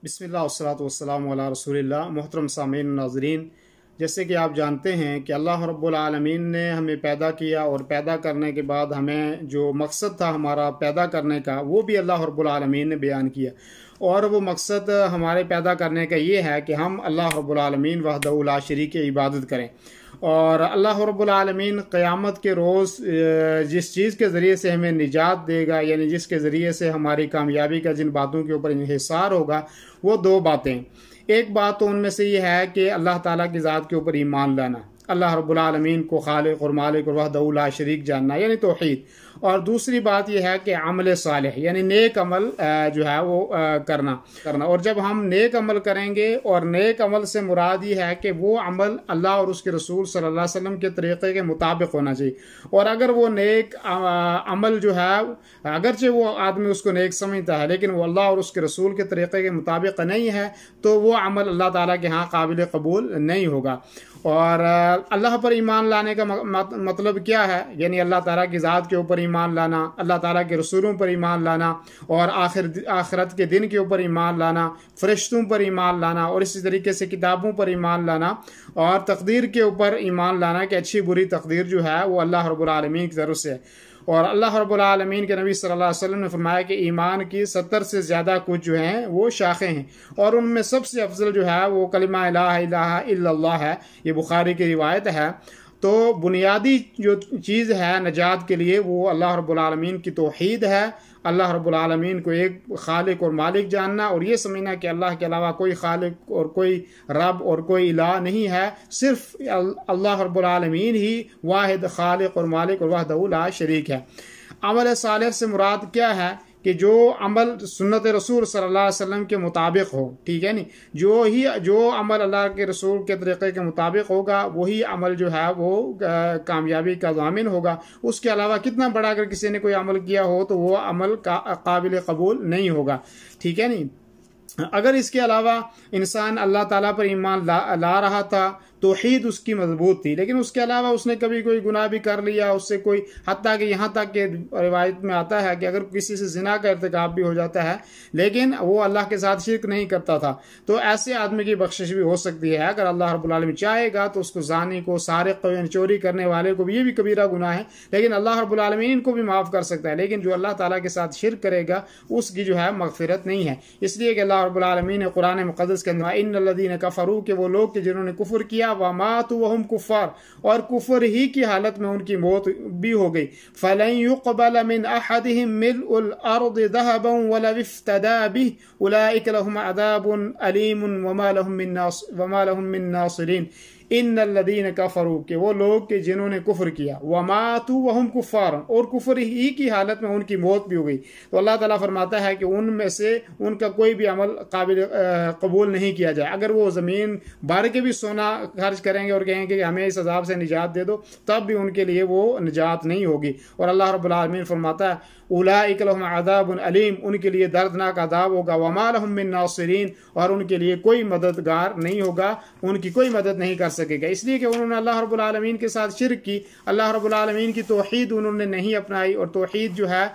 बिस्मिल्लाह वस्सलातु वस्सलामु अला रसूलिल्लाह। मोहतरम सामीन नाज़रीन, जैसे कि आप जानते हैं कि अल्लाह रब्बुल आलमीन ने हमें पैदा किया और पैदा करने के बाद हमें जो मकसद था हमारा पैदा करने का वो भी अल्लाह रब्बुल आलमीन ने बयान किया। और वो मकसद हमारे पैदा करने का ये है कि हम अल्लाह रब्बुल आलमीन वहदहू ला शरीक की इबादत करें। और अल्लाह रब्बुल आलमीन क़यामत के रोज़ जिस चीज़ के ज़रिए से हमें निजात देगा, यानी जिसके ज़रिए से हमारी कामयाबी का जिन बातों के ऊपर इंहिसार होगा, वो दो बातें। एक बात तो उनमें से ये है कि अल्लाह ताला की ज़ात के ऊपर ईमान लाना, अल्लाह रब्बुल आलमीन को खालिक और मालिक और वहदहू ला शरीक जानना, यानी तौहीद। और दूसरी बात यह है कि अमल सालिह यानी नेक अमल जो है वो करना। और जब हम नेक अमल करेंगे, और नेक अमल से मुराद ये है कि वो अमल अल्लाह और उसके रसूल सल्लल्लाहु अलैहि वसल्लम के तरीक़े के मुताबिक होना चाहिए। और अगर वो नेक अमल जो है, अगरचे वो आदमी उसको नेक समझता है लेकिन वो अल्लाह और उसके रसूल के तरीक़े के मुताबिक नहीं है, तो वो अमल अल्लाह ताला के यहाँ काबिल कबूल नहीं होगा। और अल्लाह पर ईमान लाने का मतलब क्या है? यानी अल्लाह ताला की ज़ात के ऊपर ईमान लाना, अल्लाह ताला के रसूलों पर ईमान लाना, और आखिरत के दिन के ऊपर ईमान लाना, फरिश्तों पर ईमान लाना, और इसी तरीके से किताबों पर ईमान लाना, और तकदीर के ऊपर ईमान लाना कि अच्छी बुरी तकदीर जो है वो अल्लाह रब्बुल आलमीन की तरफ से है। और अल्लाह रब्बुल आलमीन के नबी सल्लल्लाहु अलैहि वसल्लम ने फरमाया कि ईमान की 70 से ज़्यादा कुछ जो हैं वो शाखें हैं, और उनमें सबसे अफजल जो है वो कलिमा ला इलाहा इल्लल्लाह है। ये बुखारी की रिवायत है। तो बुनियादी जो चीज़ है नजात के लिए वो अल्लाह रब्बुल आलमीन की तौहीद है, अल्लाह रब्बुल आलमीन को एक खालिक और मालिक जानना, और ये समझना कि अल्लाह के अलावा कोई खालिक और कोई रब और कोई इलाह नहीं है, सिर्फ अल्लाह रब्बुल आलमीन ही वाहिद खालिक और मालिक और वहदहू ला शरीक है। अमल सालिह से मुराद क्या है कि जो अमल सुन्नत रसूल सल्लल्लाहु अलैहि वसल्लम के मुताबिक हो, ठीक है नी, जो अमल अल्लाह के रसूल के तरीक़े के मुताबिक होगा वही अमल जो है वो कामयाबी का ज़ामिन होगा। उसके अलावा कितना बड़ा अगर किसी ने कोई अमल किया हो तो वो अमल काबिल कबूल नहीं होगा, ठीक है नी। अगर इसके अलावा इंसान अल्लाह ताला पर ईमान ला रहा था, तौहीद उसकी मजबूत थी, लेकिन उसके अलावा उसने कभी कोई गुनाह भी कर लिया, उससे कोई हत्ता कि यहाँ तक के रिवायत में आता है कि अगर किसी से जिना का इर्तिकाब भी हो जाता है लेकिन वो अल्लाह के साथ शिर्क नहीं करता था, तो ऐसे आदमी की बख्शिश भी हो सकती है। अगर अल्लाह रब्बुल आलमीन चाहेगा तो उसको जानी को, सारिक को, चोरी करने वाले को भी, ये भी कबीरा गुनाह है, लेकिन अल्लाह रब्बुल आलमीन इनको भी माफ़ कर सकता है। लेकिन जो अल्लाह ताला के साथ शिर्क करेगा उसकी जो है मगफिरत नहीं है। इसलिए कि अल्लाह रब्बुल आलमीन ने कुरान मुक़द्दस के अंदर इन्नल्लज़ीना कफ़रू के वो लोग के जिन्होंने कुफ्र किया, वमातु वहुम कुफ़ार, और कुफ्र ही की हालत में उनकी मौत भी हो गई। फलन युक़बल मिन अहदिहिम मिल्उल अर्दि ज़हबन वलौ इफ्तदा बिहि उलाइका लहुम अज़ाबुन अलीमुन वमा लहुम मिन नासिरीन। इन्नल्लज़ीना कफ़रू के वो लोग के जिन्होंने कुफ्र किया, वमातु वहुम कुफ़ार, और कुफ्र ही की हालत में उनकी मौत भी हो गई, तो अल्लाह ताला फरमाता है कि उनमें से उनका कोई भी अमल काबिल कबूल नहीं किया जाए। अगर वो ज़मीन भर के भी सोना खर्च करेंगे और कहेंगे कि हमें इस अज़ाब से निजात दे दो, तब भी उनके लिए वो निजात नहीं होगी। और अल्लाह रब्बुल आलमीन फरमाता है उलाइका लहुम अज़ाबुन अलीम, उनके लिए दर्दनाक अज़ाब होगा, वमा लहुम मिन नासिरीन, और उनके लिए कोई मददगार नहीं होगा, उनकी कोई मदद नहीं कर सकेगा। इसलिए कि उन्होंने अल्लाह रब्बुल आलमीन के साथ शिर्क की, अल्लाह रब्बुल आलमीन की तौहीद उन्होंने नहीं अपनाई। और तौहीद जो है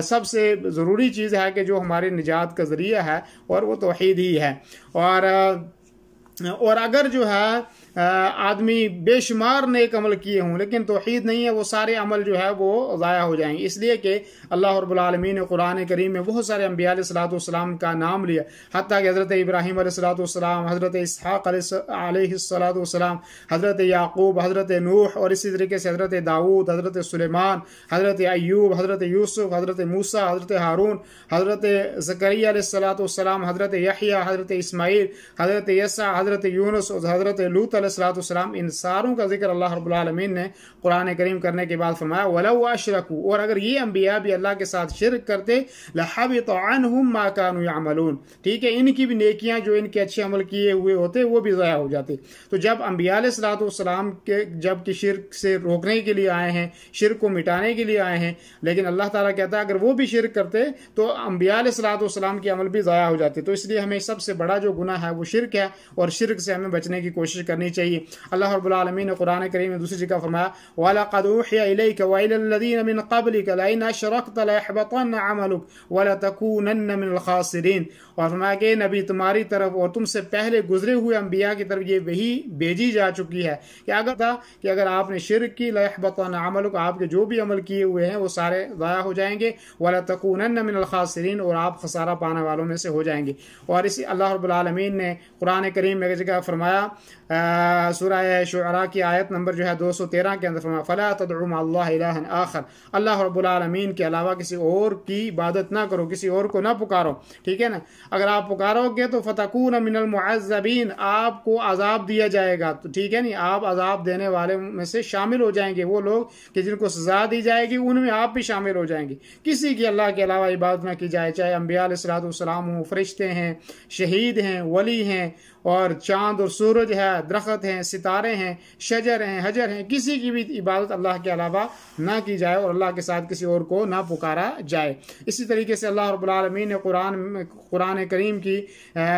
सबसे ज़रूरी चीज़ है कि जो हमारे निजात का ज़रिया है, और वो तौहीद ही है। और अगर जो है आदमी बेशुमार नेक अमल किए हों लेकिन तौहीद नहीं है, वो सारे अमल जो है वो ज़ाया हो जाएंगे। इसलिए कि अल्लाह रब्बुल आलमीन ने कुरान करीम में बहुत सारे अंबिया अलैहिस्सलाम का नाम लिया, हत्ता कि हज़रत इब्राहीम अलैहिस्सलाम, हज़रत इसहाक़ अलैहिस्सलाम, हज़रत याक़ूब, हज़रत नूह, और इसी तरीके से हज़रत दाऊद, हज़रत सुलेमान, हज़रत अय्यूब, हज़रत यूसुफ, हज़रत मूसा, हज़रत हारून, हज़रत ज़करिया अलैहिस्सलाम, हज़रत यहया, हज़रत इस्माईल, हज़रत यसा, हज़रत यूनुस और हज़रत लूत अलैहिस्सलाम, इन सारों का जिक्र अल्लाह रब्बुल आलमीन ने कुरान करीम करने के बाद फरमाया वलौ अशरकू, और अगर ये अंबिया भी अल्लाह के साथ शिर्क करते लहबित अन्हुम मा कानू यअमलून, ठीक है, इनकी भी नेकियां जो इनके अच्छे अमल किए हुए होते वो भी ज़ाया हो जाते। तो जब अंबिया अलैहिस्सलाम के जब कि शिर्क से रोकने के लिए आए हैं, शिर्क को मिटाने के लिए आए हैं, लेकिन अल्लाह ताला कहता है अगर वो भी शिर्क करते तो अंबिया अलैहिस्सलाम के अमल भी ज़ाया हो जाते। तो इसलिए हमें सबसे बड़ा जो गुनाह है वो शिर्क है, और शिर्क से हमें बचने की कोशिश करनी चाहिए। अल्लाह रब्बुल आलमीन ने कुरान करीम में दूसरी जगह फरमाया वलक़द उहिया इलैका व इलल्लज़ीना मिन क़ब्लिका लइन अशरकत लयहबतन्न अमलुक व लतकूनन्न मिनल ख़ासिरीन, और फरमाया कि नबी तुम्हारी तरफ और तुमसे पहले गुजरे हुए अंबिया की तरफ ये वही भेजी जा चुकी है कि अगर था कि अगर आपने शिर्क की लयहबतन अमलुक, आपके जो भी अमल किए हुए हैं वो सारे ज़ाया हो जाएंगे, वला तकूनन्न मिनल खासिरीन, और आप खसारा पाने वालों में से हो जाएंगे। और इसी अल्लाह रब्बुल आलमीन ने कुरान करीम में एक जगह फरमाया, सूरह शुअरा की आयत नंबर जो है 213 के अंदर फरमाया, फला तदउ मअल्लाह इलाहन आखर, अल्लाह रब्बुल आलमीन के अलावा किसी और की इबादत ना करो, किसी और को ना पुकारो। ठीक है ना, अगर आप पुकारोगे तो फतकून मिनल मुअज़्ज़बीन, आपको अजाब दिया जाएगा। तो ठीक है नहीं, आप अजाब देने वाले में से शामिल हो जाएंगे, वो लोग कि जिनको सजा दी जाएगी उनमें आप भी शामिल हो जाएंगे। किसी की अल्लाह के अलावा इबादत ना की जाए, चाहे अंबिया अलैहिस्सलाम हो, फरिश्ते हैं, शहीद हैं, वली हैं, और चांद और सूरज है, दरख्त हैं, सितारे हैं, शजर हैं, हजर हैं, किसी की भी इबादत अल्लाह के अलावा ना की जाए और अल्लाह के साथ किसी और को ना पुकारा जाए। इसी तरीके से अल्लाह रब्बुल आलमीन ने कुरान करीम की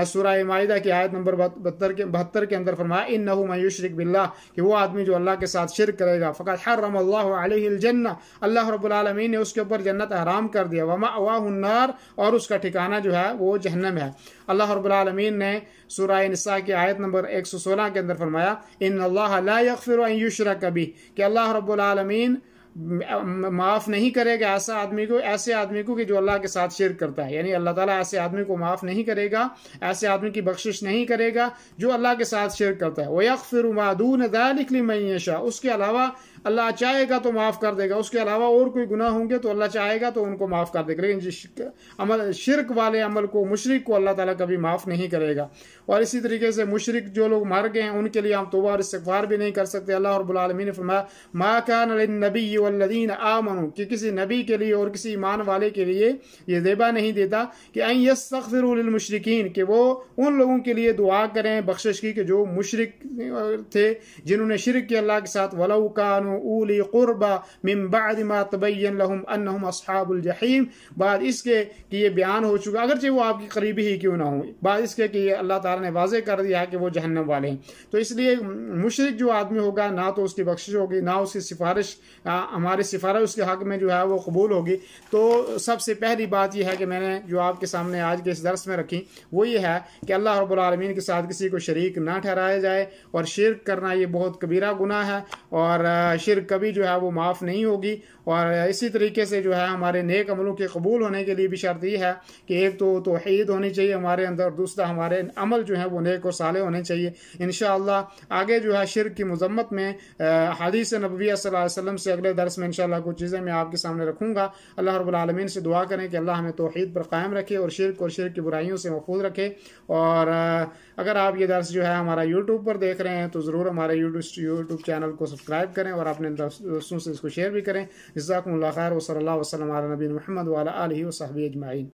सूरह माइदा की आयत नंबर 72 के अंदर फरमाया, इन्नहु मन युशरिक बिल्लाह, कि वो आदमी जो अल्लाह के साथ शिर्क करेगा, फ़क़द हर्रमल्लाहु अलैहिल जन्नह, अल्लाह रब्बुल आलमीन ने उसके ऊपर जन्नत हराम कर दिया, व मअवाहुन नार, और उसका ठिकाना जो है वो जहन्नम है। अल्लाह रब्बुल आलमीन ने सूरह निसा की आयत नंबर 116 के अंदर फरमाया, इन्नल्लाह ला यग़फ़िरु अन युशरक बिही, कि अल्लाह रब्बुल आलमीन माफ़ नहीं करेगा ऐसे आदमी को कि जो अल्लाह के साथ शिर्क करता है। यानी अल्लाह ताला ऐसे आदमी को माफ़ नहीं करेगा, ऐसे आदमी की बख्शिश नहीं करेगा जो अल्लाह के साथ शिर्क करता है। वयग़फ़िरु मा दून ज़ालिक लिमन यशा, उसके अलावा अल्लाह चाहेगा तो माफ़ कर देगा, उसके अलावा और कोई गुनाह होंगे तो अल्लाह चाहेगा तो उनको माफ़ कर देगा, लेकिन जिस शिर्क वाले अमल को, मुशरिक को अल्लाह ताला कभी माफ़ नहीं करेगा। और इसी तरीके से मुशरिक जो लोग मर गए हैं उनके लिए हम तौबा और इस्तिग़फ़ार भी नहीं कर सकते। अल्लाह रब्बुल आलमीन ने फरमाया, मा कान लिन्नबिय्यि वल्लज़ीना आमनू, कि किसी नबी के लिए और किसी ईमान वाले के लिए ये ज़ेबा नहीं देता कि अन यस्तग़फ़िरू लिल मुशरिकीन, कि वो उन लोगों के लिए दुआ करें बख्शिश की कि जो मुशरिक थे, जिन्होंने शिर्क किया अल्लाह के साथ, वलौ कानू उली कुर्बा मिन बाद मा तबय्यन लहुम अन्नहुम अस्हाबुल जहीम, बाद इसके कि ये बयान हो चुका, अगरचे वो आपकी करीबी ही क्यों ना हो, बाद इसके कि अल्लाह ताला ने वाज़े कर दिया है कि वो जहन्नम वाले हैं। तो इसलिए मुशरिक जो आदमी होगा ना तो उसकी बख्शिश होगी, ना उसकी सिफारिश, हमारी सिफारिश उसके हक में जो है वो कबूल होगी। तो सबसे पहली बात यह है कि मैंने जो आपके सामने आज के इस दर्स में रखी वो ये है कि अल्लाह रब्बुल आलमीन के साथ किसी को शरीक ना ठहराया जाए, और शिर्क करना ये बहुत कबीरा गुनाह है, और शिर्क कभी जो है वो माफ़ नहीं होगी। और इसी तरीके से जो है हमारे नेक अमलों के कबूल होने के लिए भी शर्त यह है कि एक तो तौहीद होनी चाहिए हमारे अंदर, दूसरा हमारे अमल जो है वो नेक और साले होने चाहिए। इंशाअल्लाह आगे जो है शिर्क की मज़म्मत में हदीस नबविय्या सल्लल्लाहु अलैहि वसल्लम से अगले दर्स में इंशाअल्लाह कुछ चीज़ें मैं आपके सामने रखूँगा। अल्लाह रब्बुल आलमीन से दुआ करें कि अल्लाह हमें तौहीद पर कायम रखे और शिर्क की बुराइयों से महफूज रखे। और अगर आप ये दर्स जो है हमारा यूट्यूब पर देख रहे हैं तो ज़रूर हमारे यूट्यूब चैनल को सब्सक्राइब करें और अपने दोस्तों से इसको शेयर भी करें। जज़ाकुमुल्लाह खैर व सल्लल्लाहु अलैहि वसल्लम अला नबीना मुहम्मद व अला आलिहि व सहबिहि अजमाइन।